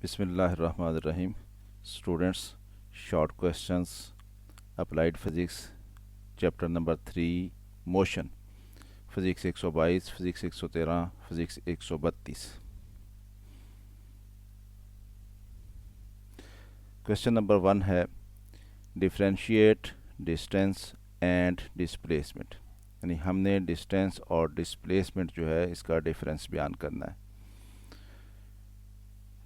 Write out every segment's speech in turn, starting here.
बिस्मिल्लाहिर्रहमानिर्रहीम। Students, short questions, applied physics, chapter number 3, motion, physics 122, physics 113, physics 132। Question number 1 है differentiate distance and displacement, यानी हमने distance और displacement जो है इसका डिफरेंस बयान करना है।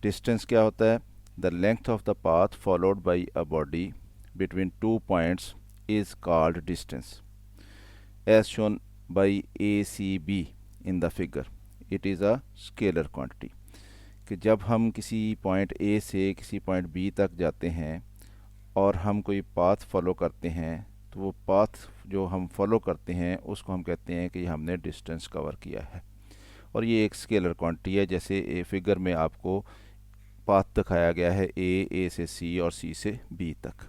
डिस्टेंस क्या होता है? The length of the path followed by a body between two points is called distance as shown by ACB in the figure. It is a scalar quantity. कि जब हम किसी पॉइंट A से किसी पॉइंट B तक जाते हैं और हम कोई पाथ फॉलो करते हैं, तो वो पाथ जो हम फॉलो करते हैं उसको हम कहते हैं कि हमने डिस्टेंस कवर किया है। और ये एक स्केलर क्वांटिटी है, जैसे ए फिगर में आपको पाथ दिखाया गया है A से C और C से B तक।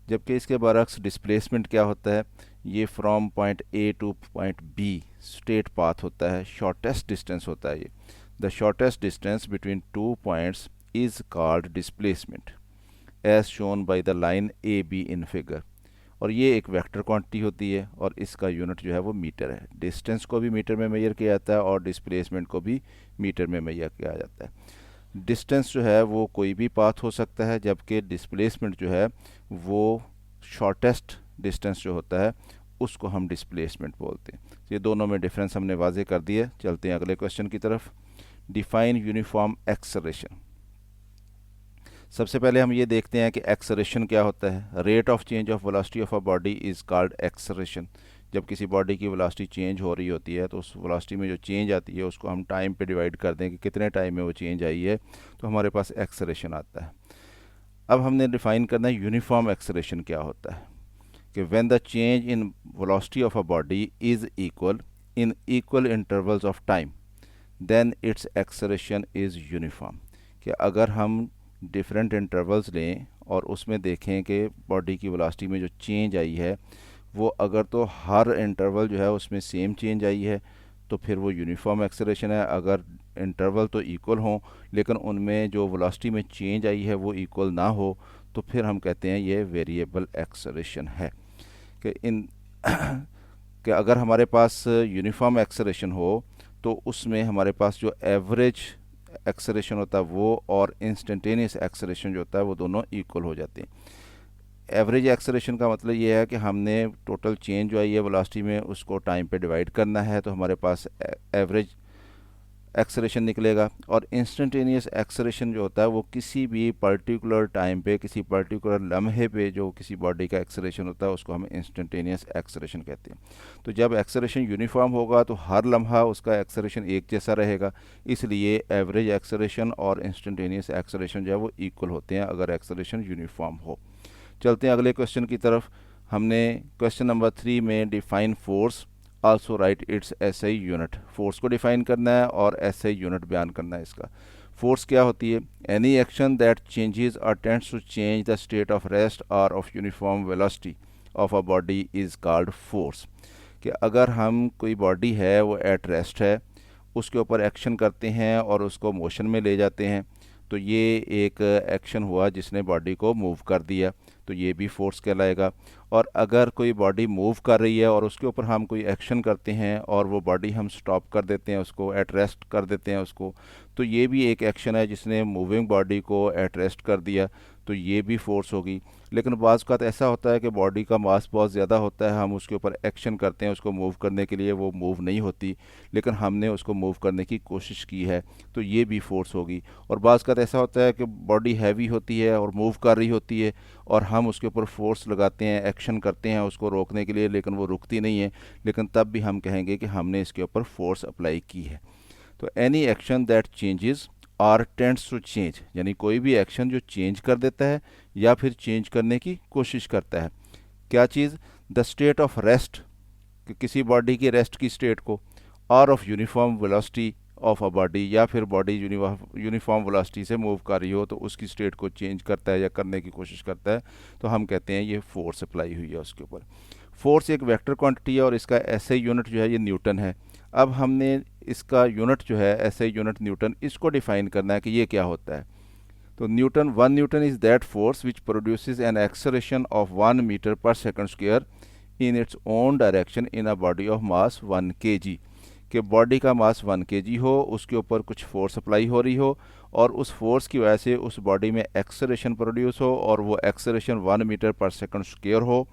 जबकि इसके बरक्स डिस्प्लेसमेंट क्या होता है? ये from point A to point B straight path होता है, शॉर्टेस्ट डिस्टेंस होता है ये। The shortest distance between two points is called displacement as shown by the line AB in figure. और ये एक वेक्टर क्वांटिटी होती है और इसका यूनिट जो है वो मीटर है। डिस्टेंस को भी मीटर में मेजर किया जाता है और डिस्प्लेसमेंट को भी मीटर में मेजर किया जाता है। डिस्टेंस जो है वो कोई भी पाथ हो सकता है, जबकि डिस्प्लेसमेंट जो है वो शॉर्टेस्ट डिस्टेंस जो होता है उसको हम डिस्प्लेसमेंट बोलते हैं। ये दोनों में डिफरेंस हमने वाजे कर दिया। चलते हैं अगले क्वेश्चन की तरफ। Define uniform acceleration. सबसे पहले हम ये देखते हैं कि एक्सेलरेशन क्या होता है। Rate of change of velocity of a body is called acceleration. जब किसी बॉडी की वेलोसिटी चेंज हो रही होती है तो उस वेलोसिटी में जो चेंज आती है उसको हम टाइम पे डिवाइड कर दें कि कितने टाइम में वो चेंज आई है, तो हमारे पास एक्सेलरेशन आता है। अब हमने डिफाइन करना है यूनिफॉर्म एक्सेलरेशन क्या होता है। कि when the change in velocity of a body is equal in equal intervals of time then its acceleration is uniform. कि अगर हम डिफरेंट इंटरवल्स लें और उसमें देखें कि बॉडी की वेलोसिटी में जो चेंज आई है वो अगर तो हर इंटरवल जो है उसमें सेम चेंज आई है तो फिर वो यूनिफॉर्म एक्सेलरेशन है। अगर इंटरवल तो इक्वल हों लेकिन उनमें जो वेलोसिटी में चेंज आई है वो इक्वल ना हो तो फिर हम कहते हैं ये वेरिएबल एक्सेलरेशन है। कि इन कि अगर हमारे पास यूनिफॉर्म एक्सेलरेशन हो तो उसमें हमारे पास जो एवरेज एक्सेलरेशन होता है वो और इंस्टेंटेनियस एक्सेलरेशन जो होता है वो दोनों इक्वल हो जाते हैं। एवरेज एक्सेलरेशन का मतलब ये है कि हमने टोटल चेंज जो आई है वेलोसिटी में उसको टाइम पे डिवाइड करना है, तो हमारे पास एवरेज एक्सेलरेशन निकलेगा। और इंस्टेंटेनियस एक्सेलरेशन जो होता है वो किसी भी पर्टिकुलर टाइम पे, किसी पर्टिकुलर लम्हे पे जो किसी बॉडी का एक्सेलरेशन होता है उसको हम इंस्टेंटेनियस एक्सेलरेशन कहते हैं। तो जब एक्सेलरेशन यूनिफॉर्म होगा तो हर लम्हा उसका एक्सेलरेशन एक जैसा रहेगा, इसलिए एवरेज एक्सेलरेशन और इंस्टेंटेनियस एक्सेलरेशन जो है वो इक्वल होते हैं अगर एक्सेलरेशन यूनिफॉर्म हो। चलते हैं अगले क्वेश्चन की तरफ। हमने क्वेश्चन नंबर 3 में define force also right it's SI unit. Force को डिफाइन करना है और SI यूनिट बयान करना है इसका। फोर्स क्या होती है? Any action that changes or tends to change the state of rest or of uniform velocity of a body is called force. कि अगर हम कोई बॉडी है वो एट रेस्ट है, उसके ऊपर एक्शन करते हैं और उसको मोशन में ले जाते हैं, तो ये एक एक्शन हुआ जिसने बॉडी को मूव कर दिया, तो ये भी फोर्स कहलाएगा। और अगर कोई बॉडी मूव कर रही है और उसके ऊपर हम कोई एक्शन करते हैं और वो बॉडी हम स्टॉप कर देते हैं, उसको एट रेस्ट कर देते हैं उसको, तो ये भी एक एक्शन है जिसने मूविंग बॉडी को एट रेस्ट कर दिया, तो ये भी फोर्स होगी। लेकिन बाज़ का ऐसा होता है कि बॉडी का मास बहुत ज़्यादा होता है, हम उसके ऊपर एक्शन करते हैं उसको मूव करने के लिए, वो मूव नहीं होती, लेकिन हमने उसको मूव करने की कोशिश की है, तो ये भी फोर्स होगी। और बाज़ का ऐसा होता है कि बॉडी हैवी होती है और मूव कर रही होती है और हम उसके ऊपर फोर्स लगाते हैं, एक्शन करते हैं उसको रोकने के लिए, लेकिन वो रुकती नहीं है, लेकिन तब भी हम कहेंगे कि हमने इसके ऊपर फोर्स अप्लाई की है। तो any action that changes or tends to change, यानी कोई भी एक्शन जो चेंज कर देता है या फिर चेंज करने की कोशिश करता है। क्या चीज़? द स्टेट ऑफ रेस्ट, किसी बॉडी की रेस्ट की स्टेट को, और of uniform velocity of a body, या फिर बॉडी यूनिफॉर्म वेलोसिटी से मूव कर रही हो तो उसकी स्टेट को चेंज करता है या करने की कोशिश करता है, तो हम कहते हैं ये फोर्स अप्लाई हुई है उसके ऊपर। फोर्स एक वेक्टर क्वांटिटी है और इसका SI यूनिट जो है ये न्यूटन है। अब हमने इसका यूनिट जो है SI यूनिट न्यूटन, इसको डिफाइन करना है कि ये क्या होता है। तो newton 1 newton is that force which produces an acceleration of 1 metre per second square in its own direction in a body of mass 1 kg। कि बॉडी का मास 1 kg हो, उसके ऊपर कुछ फोर्स अप्लाई हो रही हो और उस फोर्स की वजह से उस बॉडी में एक्सेलरेशन प्रोड्यूस हो और वो acceleration 1 metre per second square हो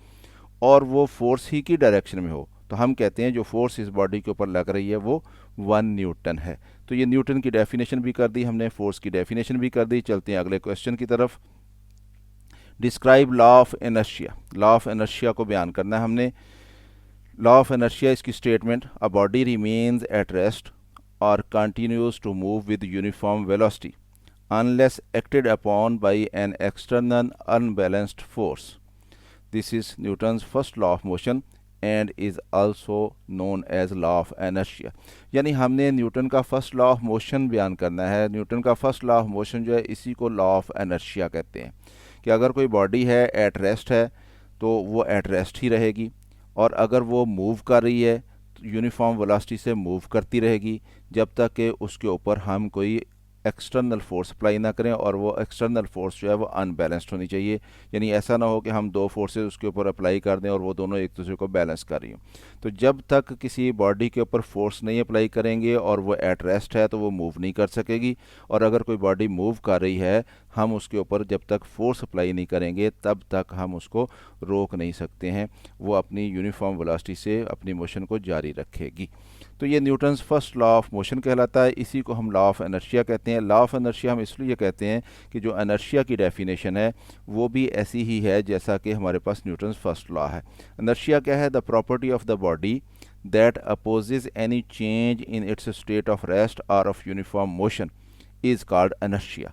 और वो फोर्स ही की डायरेक्शन में हो, तो हम कहते हैं जो फोर्स इस बॉडी के ऊपर लग रही है वो 1 न्यूटन है। तो ये न्यूटन की डेफिनेशन भी कर दी हमने, फोर्स की डेफिनेशन भी कर दी। चलते हैं अगले क्वेश्चन की तरफ। Describe law of inertia. Law of inertia को बयान करना है हमने। लॉ ऑफ इनर्शिया इसकी statement, a body remains at rest or continues to move with uniform velocity unless acted upon by an external unbalanced force. This is Newton's first law of motion and is also known as law of inertia। यानी हमने Newton का first law of motion बयान करना है। Newton का first law of motion जो है इसी को लॉ ऑफ इनर्शिया कहते हैं कि अगर कोई बॉडी है एट रेस्ट है तो वो एट रेस्ट ही रहेगी और अगर वो मूव कर रही है तो यूनिफॉर्म वेलोसिटी से मूव करती रहेगी जब तक कि उसके ऊपर हम कोई एक्सटर्नल फोर्स अप्लाई ना करें और वो एक्सटर्नल फोर्स जो है वो अनबैलेंस्ड होनी चाहिए। यानी ऐसा ना हो कि हम दो फोर्सेस उसके ऊपर अप्लाई कर दें और वो दोनों एक दूसरे को बैलेंस कर रही हों। तो जब तक किसी बॉडी के ऊपर फोर्स नहीं अप्लाई करेंगे और वो एट रेस्ट है तो वो मूव नहीं कर सकेगी, और अगर कोई बॉडी मूव कर रही है हम उसके ऊपर जब तक फोर्स अप्लाई नहीं करेंगे तब तक हम उसको रोक नहीं सकते हैं, वो अपनी यूनिफॉर्म वेलोसिटी से अपनी मोशन को जारी रखेगी। तो ये Newton's first law of motion कहलाता है, इसी को हम लॉ ऑफ इनर्शिया कहते हैं। लॉ ऑफ इनर्शिया हम इसलिए कहते हैं कि जो इनर्शिया की डेफिनेशन है वो भी ऐसी ही है जैसा कि हमारे पास न्यूटन्स फर्स्ट लॉ है। इनर्शिया क्या है? The property of the body that opposes any change in its state of rest or of uniform motion is called inertia.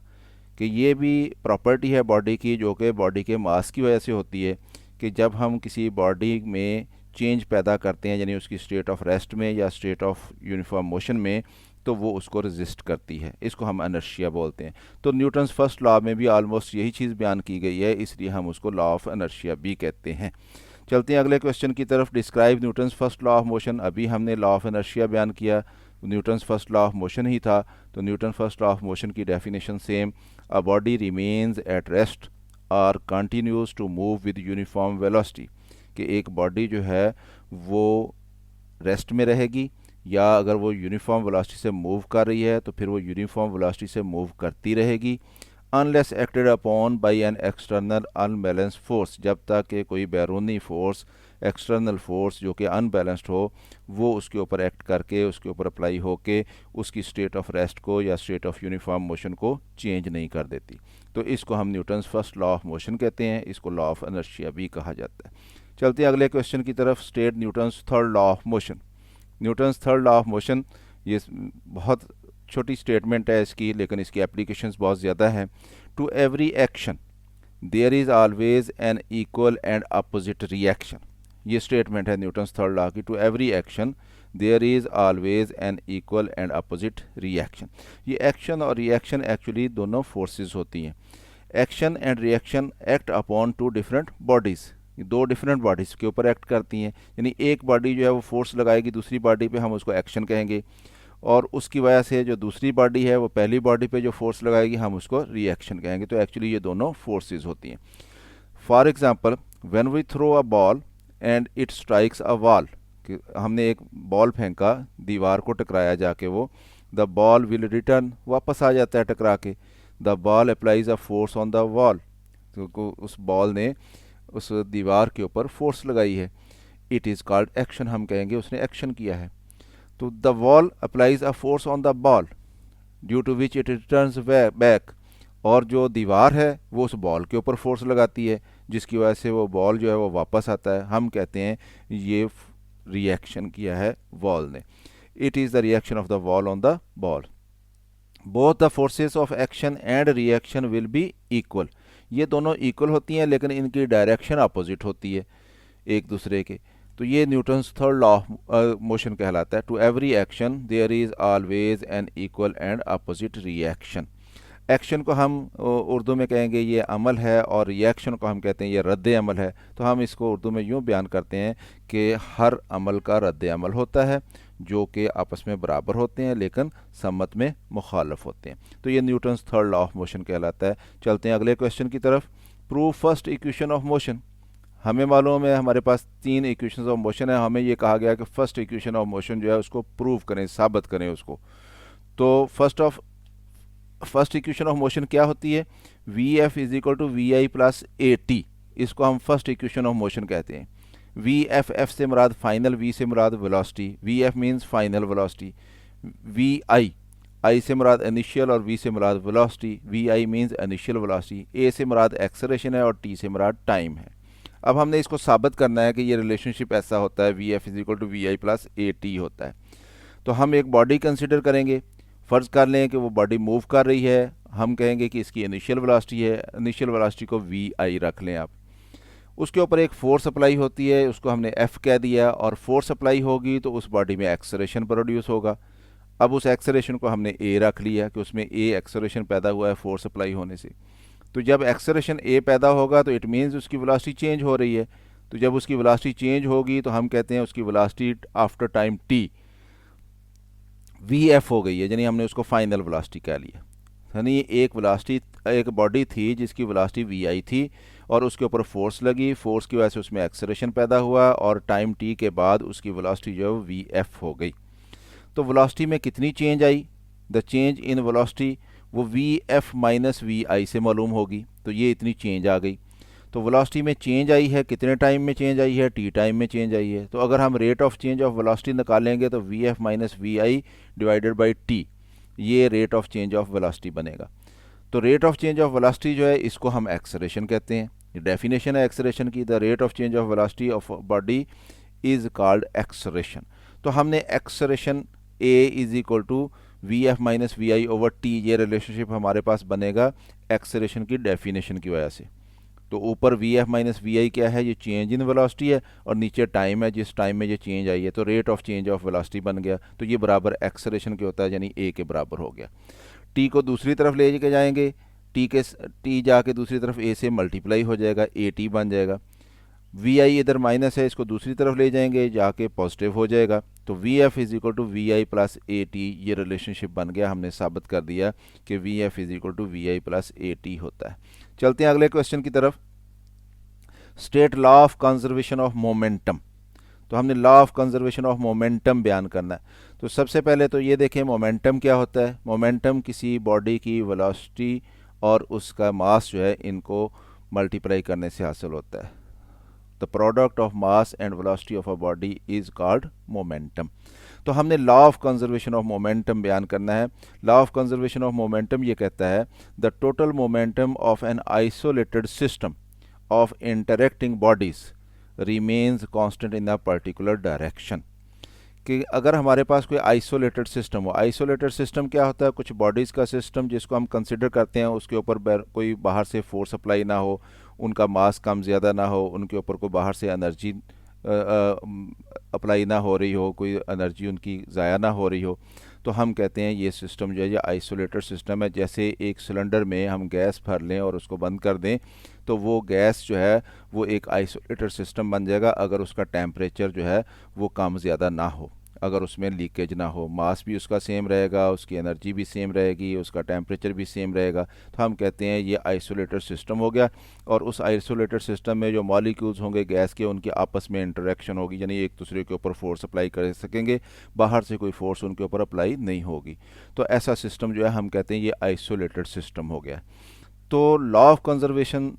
कि ये भी प्रॉपर्टी है बॉडी की जो कि बॉडी के मास की वजह से होती है कि जब हम किसी बॉडी में चेंज पैदा करते हैं यानी उसकी स्टेट ऑफ रेस्ट में या स्टेट ऑफ यूनिफॉर्म मोशन में तो वो उसको रेजिस्ट करती है, इसको हम इनर्शिया बोलते हैं। तो न्यूटन्स फर्स्ट लॉ में भी ऑलमोस्ट यही चीज़ बयान की गई है, इसलिए हम उसको लॉ ऑफ इनर्शिया भी कहते हैं। चलते हैं अगले क्वेश्चन की तरफ। Describe Newton's first law of motion. अभी हमने लॉ ऑफ इनर्शिया बयान किया, Newton's first law of motion ही था, तो Newton first law of motion की definition same, a body remains at rest or continues to move with uniform velocity. कि एक बॉडी जो है वो रेस्ट में रहेगी या अगर वो यूनिफॉर्म वेलोसिटी से मूव कर रही है तो फिर वो यूनिफॉर्म वेलोसिटी से मूव करती रहेगी unless acted upon bye an external unbalanced force, जब तक कि कोई बैरूनी फोर्स एक्सटर्नल फोर्स जो कि अनबैलेंस्ड हो वो उसके ऊपर एक्ट करके उसके ऊपर अप्लाई होके उसकी स्टेट ऑफ रेस्ट को या स्टेट ऑफ यूनिफॉर्म मोशन को चेंज नहीं कर देती। तो इसको हम Newton's first law of motion कहते हैं, इसको लॉ ऑफ इनर्शिया भी कहा जाता है। चलते हैं अगले क्वेश्चन की तरफ। State Newton's third law of motion. Newton's third law of motion, ये बहुत छोटी स्टेटमेंट है इसकी लेकिन इसकी एप्लीकेशंस बहुत ज़्यादा हैं। To every action there is always an equal and opposite reaction. ये स्टेटमेंट है न्यूटन्स थर्ड लॉ की। To every action there is always an equal and opposite reaction. ये एक्शन और रिएक्शन एक्चुअली दोनों फोर्सेस होती हैं। Action and reaction act upon two different bodies, दो different bodies के ऊपर एक्ट करती हैं। यानी एक बॉडी जो है वो फोर्स लगाएगी दूसरी बॉडी पे, हम उसको एक्शन कहेंगे, और उसकी वजह से जो दूसरी बॉडी है वो पहली बॉडी पे जो फोर्स लगाएगी हम उसको रिएक्शन कहेंगे। तो एक्चुअली ये दोनों फोर्सेस होती हैं। For example when we throw a ball and it strikes a wall, कि हमने एक बॉल फेंका, दीवार को टकराया जाके, वो द बॉल विल रिटर्न, वापस आ जाता है टकरा के। The ball applies a force on the wall, तो उस बॉल ने उस दीवार के ऊपर फोर्स लगाई है। इट इज़ कॉल्ड एक्शन, हम कहेंगे उसने एक्शन किया है। तो the wall applies a force on the ball due to which it returns back, और जो दीवार है वो उस बॉल के ऊपर फोर्स लगाती है जिसकी वजह से वो बॉल जो है वो वापस आता है। हम कहते हैं ये रिएक्शन किया है वॉल ने। It is the reaction of the wall on the ball. Both the forces of action and reaction will be equal. ये दोनों इक्वल होती हैं लेकिन इनकी डायरेक्शन अपोजिट होती है एक दूसरे के। तो ये Newton's third law of motion कहलाता है। To every action there is always an equal and opposite reaction. Action को हम उर्दू में कहेंगे ये अमल है, और रिएक्शन को हम कहते हैं ये रद्द अमल है। तो हम इसको उर्दू में यूँ बयान करते हैं कि हर अमल का रद्द अमल होता है जो कि आपस में बराबर होते हैं लेकिन सम्मत में मुखालफ होते हैं। तो ये Newton's third law of motion कहलाता है। चलते हैं अगले क्वेश्चन की तरफ। Prove first equation of motion. हमें मालूम है हमारे पास 3 इक्वेशंस ऑफ मोशन है, हमें ये कहा गया कि फर्स्ट इक्वेशन ऑफ मोशन जो है उसको प्रूव करें, साबित करें उसको। तो फर्स्ट इक्वेशन ऑफ मोशन क्या होती है? V F is equal to V I plus A T, इसको हम फर्स्ट इक्वेशन ऑफ मोशन कहते हैं। वी एफ, एफ से मुराद फाइनल, वी से मुराद velocity, V F means final velocity. V I, I से मुराद इनिशियल और वी से मुराद velocity, V I means initial velocity. A से मुराद एक्सेलरेशन है और टी से मुराद टाइम है। अब हमने इसको साबित करना है कि ये रिलेशनशिप ऐसा होता है, V F is equal to V I plus A T होता है। तो हम एक बॉडी कंसिडर करेंगे, फ़र्ज़ कर लें कि वो बॉडी मूव कर रही है, हम कहेंगे कि इसकी इनिशियल वेलोसिटी है, इनिशियल वेलोसिटी को वी आई रख लें आप। उसके ऊपर एक फोर्स अप्लाई होती है, उसको हमने एफ कह दिया, और फोर्स अप्लाई होगी तो उस बॉडी में एक्सेलरेशन प्रोड्यूस होगा। अब उस एक्सेलरेशन को हमने ए रख लिया कि उसमें ए एक्सेलरेशन पैदा हुआ है फोर्स अप्लाई होने से। तो जब एक्सेलरेशन ए पैदा होगा तो इट मीन्स उसकी वेलोसिटी चेंज हो रही है। तो जब उसकी वेलोसिटी चेंज होगी तो हम कहते हैं उसकी velocity after time T V F हो गई है, यानी हमने उसको फाइनल वेलोसिटी कह लिया। यानी एक वेलोसिटी, एक बॉडी थी जिसकी वेलोसिटी वी आई थी और उसके ऊपर फोर्स लगी, फोर्स की वजह से उसमें एक्सेलरेशन पैदा हुआ और टाइम टी के बाद उसकी वेलोसिटी जो है वी एफ हो गई। तो वेलोसिटी में कितनी change I? The change in velocity वो वी एफ माइनस वी आई से मालूम होगी। तो ये इतनी चेंज आ गई। तो वेलोसिटी में चेंज आई है, कितने टाइम में चेंज आई है? टी टाइम में चेंज आई है। तो अगर हम rate of change of velocity निकालेंगे तो V F minus V I divided by T, ये rate of change of velocity बनेगा। तो rate of change of velocity जो है इसको हम एक्सेलरेशन कहते हैं। ये डेफिनेशन है एक्सेलरेशन की, the rate of change of velocity of body is called acceleration. तो हमने acceleration A is equal to V F minus V I over T, ये रिलेशनशिप हमारे पास बनेगा एक्सेलरेशन की डेफिनेशन की वजह से। तो ऊपर वी एफ माइनस वी आई क्या है? ये चेंज इन वेलोसिटी है, और नीचे टाइम है जिस टाइम में ये चेंज आई है। तो rate of change of velocity बन गया। तो ये बराबर एक्सेलरेशन के होता है, यानी ए के बराबर हो गया। टी को दूसरी तरफ ले के जाएंगे, टी जाके दूसरी तरफ ए से मल्टीप्लाई हो जाएगा, ए टी बन जाएगा। वी आई इधर माइनस है, इसको दूसरी तरफ ले जाएंगे, जाके पॉजिटिव हो जाएगा। तो V F is equal to V I plus A T, ये रिलेशनशिप बन गया। हमने साबित कर दिया कि V F is equal to V I plus A T होता है। चलते हैं अगले क्वेश्चन की तरफ। State law of conservation of momentum. तो हमने law of conservation of momentum बयान करना है। तो सबसे पहले तो ये देखें मोमेंटम क्या होता है। मोमेंटम किसी बॉडी की वेलोसिटी और उसका मास जो है इनको मल्टीप्लाई करने से हासिल होता है। The product of mass and velocity of a body is called momentum. तो हमने law of conservation of momentum बयान करना है। Law of conservation of momentum ये कहता है the total momentum of an isolated system of interacting bodies remains constant in a particular direction. कि अगर हमारे पास कोई आइसोलेटेड सिस्टम हो, आइसोलेटेड सिस्टम क्या होता है? कुछ बॉडीज़ का सिस्टम जिसको हम कंसिडर करते हैं, उसके ऊपर कोई बाहर से फोर्स अप्लाई ना हो, उनका मास कम ज़्यादा ना हो, उनके ऊपर कोई बाहर से एनर्जी अप्लाई ना हो रही हो, कोई एनर्जी उनकी ज़ाया ना हो रही हो, तो हम कहते हैं ये सिस्टम जो है ये आइसोलेटेड सिस्टम है। जैसे एक सिलेंडर में हम गैस भर लें और उसको बंद कर दें तो वो गैस जो है वो एक आइसोलेटेड सिस्टम बन जाएगा अगर उसका टेम्परेचर जो है वो कम ज़्यादा ना हो, अगर उसमें लीकेज ना हो, मास भी उसका सेम रहेगा, उसकी एनर्जी भी सेम रहेगी, उसका टेम्परेचर भी सेम रहेगा। तो हम कहते हैं ये आइसोलेटेड सिस्टम हो गया। और उस आइसोलेटेड सिस्टम में जो मॉलिक्यूल्स होंगे गैस के, उनकी आपस में इंटरेक्शन होगी, यानी एक दूसरे के ऊपर फोर्स अप्लाई कर सकेंगे, बाहर से कोई फोर्स उनके ऊपर अप्लाई नहीं होगी। तो ऐसा सिस्टम जो है हम कहते हैं ये आइसोलेटेड सिस्टम हो गया। तो law of conservation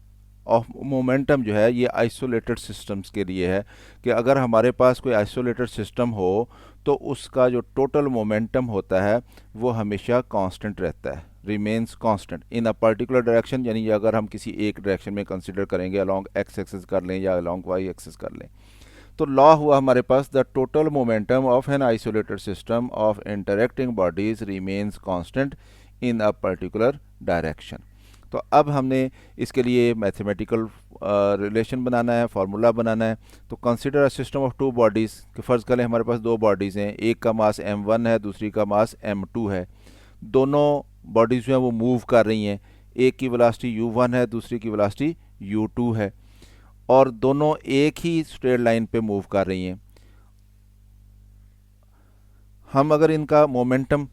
of momentum जो है ये आइसोलेटेड सिस्टम्स के लिए है कि अगर हमारे पास कोई आइसोलेटेड सिस्टम हो तो उसका जो टोटल मोमेंटम होता है वो हमेशा कांस्टेंट रहता है, remains constant in a particular direction. यानी अगर हम किसी एक डायरेक्शन में कंसिडर करेंगे, अलोंग एक्स एक्सिस कर लें या अलोंग वाई एक्सिस कर लें, तो लॉ हुआ हमारे पास the total momentum of an isolated system of interacting bodies remains constant in a particular direction. तो अब हमने इसके लिए मैथमेटिकल रिलेशन बनाना है, फार्मूला बनाना है। तो consider a system of to bodies, कि फ़र्ज़ करें हमारे पास दो बॉडीज़ हैं, एक का मास m1 है, दूसरी का मास m2 है। दोनों बॉडीज़ जो हैं वो मूव कर रही हैं, एक की वेलोसिटी u1 है, दूसरी की वेलोसिटी u2 है, और दोनों एक ही स्ट्रेट लाइन पे मूव कर रही हैं। हम अगर इनका मोमेंटम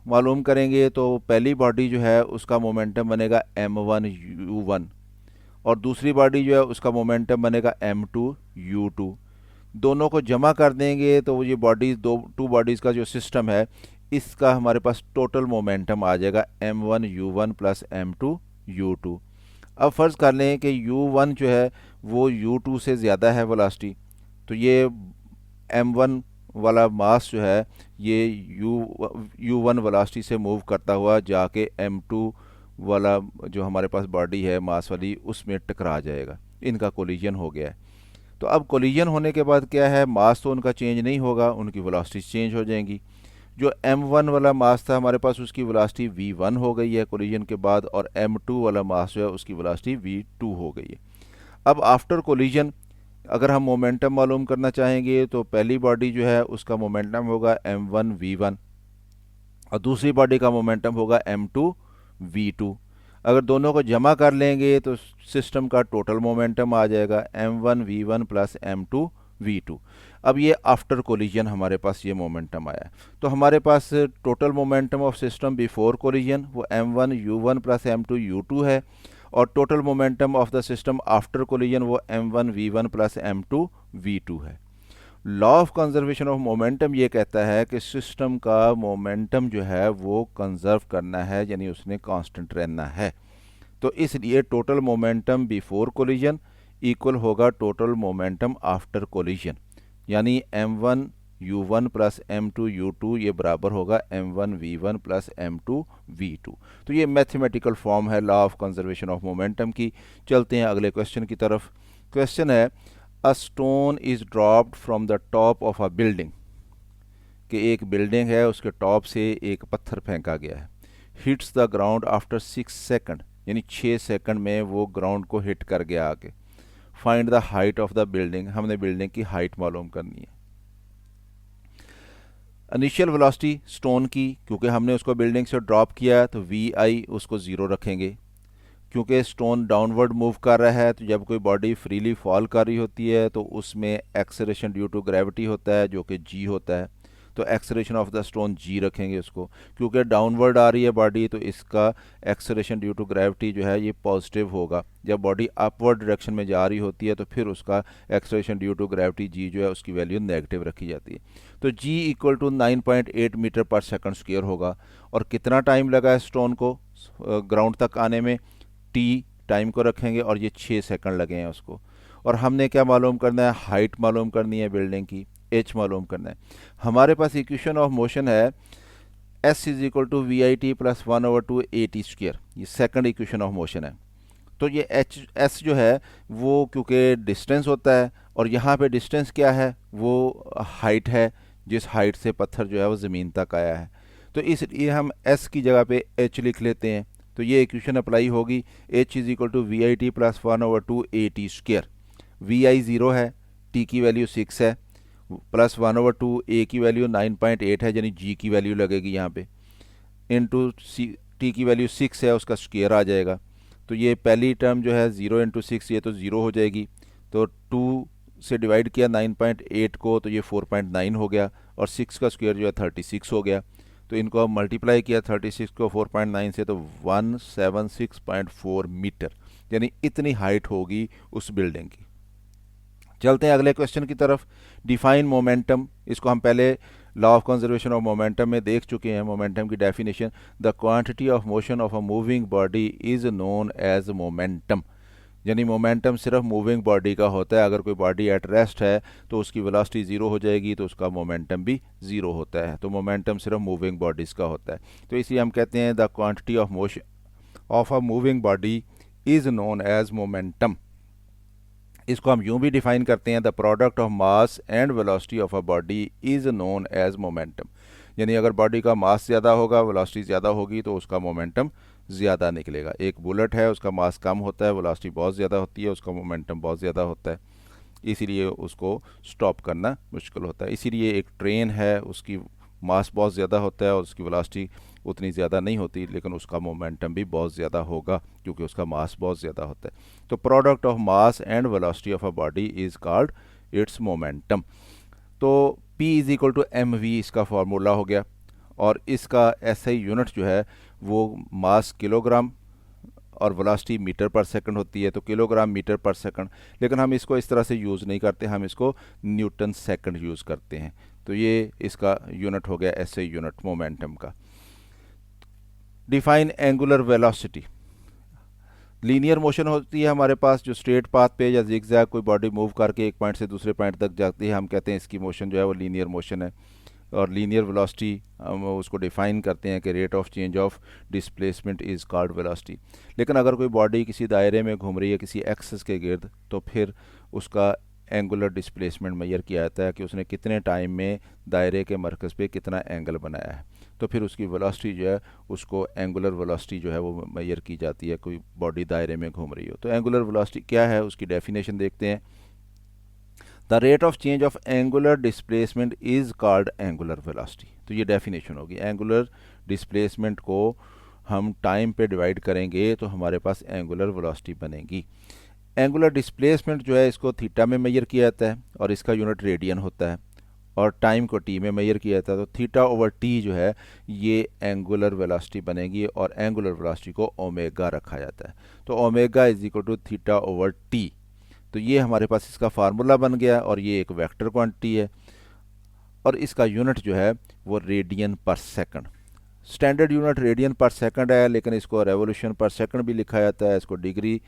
मालूम करेंगे तो पहली बॉडी जो है उसका मोमेंटम बनेगा m1u1, और दूसरी बॉडी जो है उसका मोमेंटम बनेगा m2u2। दोनों को जमा कर देंगे तो ये बॉडीज़, टू बॉडीज़ का जो सिस्टम है, इसका हमारे पास टोटल मोमेंटम आ जाएगा m1u1 प्लस m2u2। अब फ़र्ज़ कर लें कि u1 जो है वो u2 से ज़्यादा है वेलोसिटी, तो ये m1 वाला मास जो है ये u1 वेलोसिटी से मूव करता हुआ जाके m2 वाला जो हमारे पास बॉडी है मास वाली, उसमें टकरा जाएगा। इनका कोलिजन हो गया है। तो अब कोलिजन होने के बाद क्या है, मास तो उनका चेंज नहीं होगा, उनकी वेलोसिटी चेंज हो जाएंगी। जो m1 वाला मास था हमारे पास, उसकी वेलोसिटी v1 हो गई है कोलिजन के बाद, और m2 वाला मास जो है उसकी वेलोसिटी v2 हो गई है। अब आफ्टर कोलिजन अगर हम मोमेंटम मालूम करना चाहेंगे तो पहली बॉडी जो है उसका मोमेंटम होगा m1v1, और दूसरी बॉडी का मोमेंटम होगा m2v2। अगर दोनों को जमा कर लेंगे तो सिस्टम का टोटल मोमेंटम आ जाएगा m1v1 प्लस m2v2। अब ये आफ्टर कोलिजन हमारे पास ये मोमेंटम आया, तो हमारे पास total momentum of system before collision वो m1u1 प्लस m2u2 है, और total momentum of the system after collision वो m1v1 प्लस m2v2 है। Law of conservation of momentum ये कहता है कि सिस्टम का मोमेंटम जो है वो कंजर्व करना है, यानी उसने कांस्टेंट रहना है। तो इसलिए total momentum before collision equal होगा टोटल मोमेंटम आफ्टर कोलिजन, यानी m1u1 प्लस m2u2 ये बराबर होगा m1v1 प्लस m2v2। तो ये मैथमेटिकल फॉर्म है law of conservation of momentum की। चलते हैं अगले क्वेश्चन की तरफ। क्वेश्चन है, a stone is dropped from the top of a building, कि एक बिल्डिंग है उसके टॉप से एक पत्थर फेंका गया है, hits the ground after 6 second, यानी 6 सेकंड में वो ग्राउंड को हिट कर गया आके। Find the height of the building, हमने बिल्डिंग की हाइट मालूम करनी है। इनिशियल वेलोसिटी स्टोन की, क्योंकि हमने उसको बिल्डिंग से ड्रॉप किया तो vi उसको ज़ीरो रखेंगे। क्योंकि स्टोन डाउनवर्ड मूव कर रहा है, तो जब कोई बॉडी फ्रीली फॉल कर रही होती है तो उसमें एक्सेलरेशन ड्यू टू ग्रेविटी होता है जो कि g होता है, तो acceleration of the stone g रखेंगे उसको। क्योंकि डाउनवर्ड आ रही है बॉडी तो इसका एक्सेलरेशन ड्यू टू ग्रेविटी जो है ये पॉजिटिव होगा। जब बॉडी अपवर्ड डायरेक्शन में जा रही होती है तो फिर उसका acceleration due to gravity g जो है उसकी वैल्यू नेगेटिव रखी जाती है। तो g equal to 9.8 metre per second square होगा। और कितना टाइम लगा है स्टोन को ग्राउंड तक आने में, t टाइम को रखेंगे, और ये 6 सेकंड लगे हैं उसको। और हमने क्या मालूम करना है, हाइट मालूम करनी है बिल्डिंग की, h मालूम करना है। हमारे पास इक्वेशन ऑफ मोशन है s is equal to V I T plus 1/2 AT square, ये सेकंड इक्वेशन ऑफ मोशन है। तो ये s जो है वो क्योंकि डिस्टेंस होता है, और यहाँ पे डिस्टेंस क्या है, वो हाइट है, जिस हाइट से पत्थर जो है वो ज़मीन तक आया है। तो इसलिए हम s की जगह पे h लिख लेते हैं। तो ये इक्वेशन अप्लाई होगी, h is equal to V I T plus 1/2 AT square. V I 0 है, t की वैल्यू 6 है, प्लस 1/2 a की वैल्यू 9.8 है, यानी g की वैल्यू लगेगी यहाँ पे, इंटू t की वैल्यू 6 है, उसका स्क्वायर आ जाएगा। तो ये पहली टर्म जो है 0 इंटू 6, ये तो 0 हो जाएगी। तो 2 से डिवाइड किया 9.8 को तो ये 4.9 हो गया, और 6 का स्क्वायर जो है 36 हो गया। तो इनको अब मल्टीप्लाई किया 36 को 4.9 से, तो 176.4 मीटर, यानी इतनी हाइट होगी उस बिल्डिंग की। चलते हैं अगले क्वेश्चन की तरफ। डिफाइन मोमेंटम, इसको हम पहले law of conservation of momentum में देख चुके हैं। मोमेंटम की definition, the quantity of motion of a moving body is known as momentum, यानी मोमेंटम सिर्फ मूविंग बॉडी का होता है। अगर कोई बॉडी एट रेस्ट है तो उसकी वेलोसिटी 0 हो जाएगी, तो उसका मोमेंटम भी 0 होता है। तो मोमेंटम सिर्फ मूविंग बॉडीज़ का होता है। तो इसलिए हम कहते हैं the quantity of motion of a moving body is known as momentum. इसको हम यूं भी डिफाइन करते हैं, the product of mass and velocity of a body is known as momentum, यानी अगर बॉडी का मास ज़्यादा होगा, वेलोसिटी ज़्यादा होगी, तो उसका मोमेंटम ज़्यादा निकलेगा। एक बुलेट है, उसका मास कम होता है, वेलोसिटी बहुत ज़्यादा होती है, उसका मोमेंटम बहुत ज़्यादा होता है, इसीलिए उसको स्टॉप करना मुश्किल होता है। इसीलिए एक ट्रेन है, उसकी मास बहुत ज़्यादा होता है और उसकी वेलोसिटी उतनी ज़्यादा नहीं होती, लेकिन उसका मोमेंटम भी बहुत ज़्यादा होगा क्योंकि उसका मास बहुत ज़्यादा होता है। तो product of mass and velocity of a body is called its momentum. तो P is equal to M V इसका फार्मूला हो गया, और इसका SI यूनिट जो है वो मास किलोग्राम और वेलोसिटी मीटर पर सेकंड होती है, तो किलोग्राम मीटर पर सेकंड, लेकिन हम इसको इस तरह से यूज़ नहीं करते, हम इसको न्यूटन सेकंड यूज़ करते हैं। तो ये इसका यूनिट हो गया SI यूनिट मोमेंटम का। Define angular velocity. Linear motion होती है हमारे पास, जो स्ट्रेट पाथ पे या जिगजैग कोई बॉडी मूव करके एक पॉइंट से दूसरे पॉइंट तक जाती है, हम कहते हैं इसकी मोशन जो है वो लीनियर मोशन है। और लीनियर वेलोसिटी हम उसको डिफाइन करते हैं कि rate of change of displacement is called velocity. लेकिन अगर कोई बॉडी किसी दायरे में घूम रही है किसी एक्सिस के गिर्द, तो फिर उसका एंगुलर डिस्प्लेसमेंट मेजर किया जाता है कि उसने कितने टाइम में दायरे के मरकज़ पे कितना एंगल बनाया है। तो फिर उसकी वेलोसिटी जो है उसको एंगुलर वेलोसिटी जो है वो मेजर की जाती है, कोई बॉडी दायरे में घूम रही हो। तो एंगुलर वेलोसिटी क्या है, उसकी डेफिनेशन देखते हैं। The rate of change of angular displacement is called angular velocity. तो ये डेफिनेशन होगी। एंगुलर डिस्प्लेसमेंट को हम टाइम पे डिवाइड करेंगे तो हमारे पास एंगुलर वेलोसिटी बनेगी। एंगुलर डिस्प्लेसमेंट जो है इसको थीटा में मेजर किया जाता है और इसका यूनिट रेडियन होता है, और टाइम को टी में मेजर किया जाता है। तो थीटा ओवर टी जो है ये एंगुलर वेलोसिटी बनेगी, और एंगुलर वेलोसिटी को ओमेगा रखा जाता है। तो omega is equal to theta over T. तो ये हमारे पास इसका फार्मूला बन गया, और ये एक वेक्टर क्वांटिटी है, और इसका यूनिट जो है वो radian per second. Standard unit radian per second है, लेकिन इसको रेवोल्यूशन पर सेकंड भी लिखा जाता है, इसको डिग्री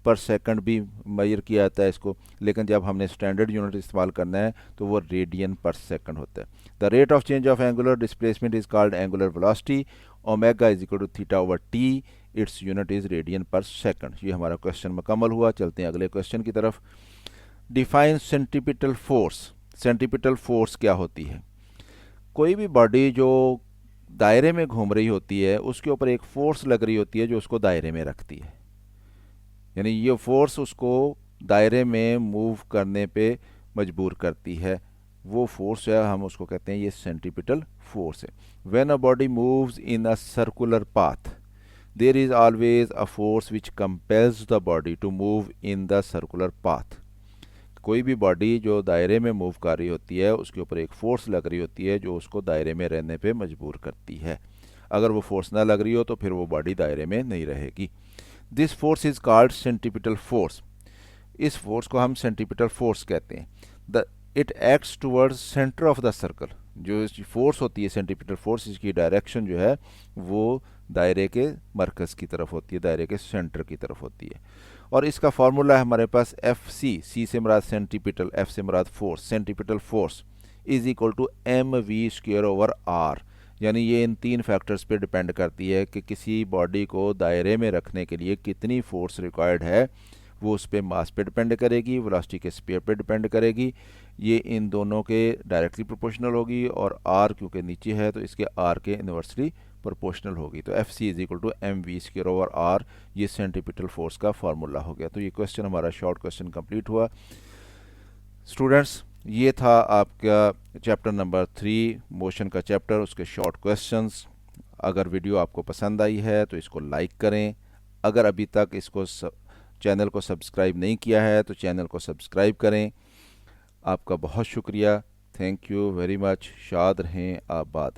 पर सेकंड भी मेजर किया जाता है इसको, लेकिन जब हमने स्टैंडर्ड यूनिट इस्तेमाल करना है तो वो रेडियन पर सेकंड होता है। The rate of change of angular displacement is called angular velocity. Omega is equal to theta over T, its unit is radian per second. ये हमारा क्वेश्चन मुकम्मल हुआ। चलते हैं अगले क्वेश्चन की तरफ। Define centripetal force. Centripetal force क्या होती है? कोई भी बॉडी जो दायरे में घूम रही होती है उसके ऊपर एक फोर्स लग रही होती है जो उसको दायरे में रखती है, यानी ये फोर्स उसको दायरे में मूव करने पे मजबूर करती है। वो फोर्स है, हम उसको कहते हैं ये सेंट्रीपिटल फोर्स है। When a body moves in a circular path, there is always a force which compels the body to move in the circular path. कोई भी बॉडी जो दायरे में मूव कर रही होती है उसके ऊपर एक फोर्स लग रही होती है जो उसको दायरे में रहने पे मजबूर करती है। अगर वो फोर्स ना लग रही हो तो फिर वो बॉडी दायरे में नहीं रहेगी। This force is called centripetal force. इस फोर्स को हम सेंट्रीपिटल फोर्स कहते हैं। The it acts towards centre of the circle. जो फोर्स होती है सेंट्रीपिटल फोर्स, इसकी डायरेक्शन जो है वो दायरे के मरकज़ की तरफ होती है, दायरे के सेंटर की तरफ होती है। और इसका फार्मूला है हमारे पास एफ सी से मुराद सेंट्रीपिटल, एफ से मुराद force. Centripetal force is equal to M V square over R. यानी ये इन तीन फैक्टर्स पे डिपेंड करती है कि किसी बॉडी को दायरे में रखने के लिए कितनी फोर्स रिक्वायर्ड है। वो उस पर मास पे डिपेंड करेगी, वेलोसिटी के स्पीड पे डिपेंड करेगी। ये इन दोनों के डायरेक्टली प्रोपोर्शनल होगी, और आर क्योंकि नीचे है तो इसके आर के इन्वर्सली प्रोपोर्शनल होगी। तो F C is equal to M V square over R, ये सेंट्रीपिटल फोर्स का फार्मूला हो गया। तो ये क्वेश्चन हमारा शॉर्ट क्वेश्चन कंप्लीट हुआ। स्टूडेंट्स, ये था आपका चैप्टर नंबर 3 मोशन का चैप्टर, उसके शॉर्ट क्वेश्चंस। अगर वीडियो आपको पसंद आई है तो इसको लाइक करें। अगर अभी तक इसको चैनल को सब्सक्राइब नहीं किया है तो चैनल को सब्सक्राइब करें। आपका बहुत शुक्रिया। Thank you very much. शाद रहें, आबाद।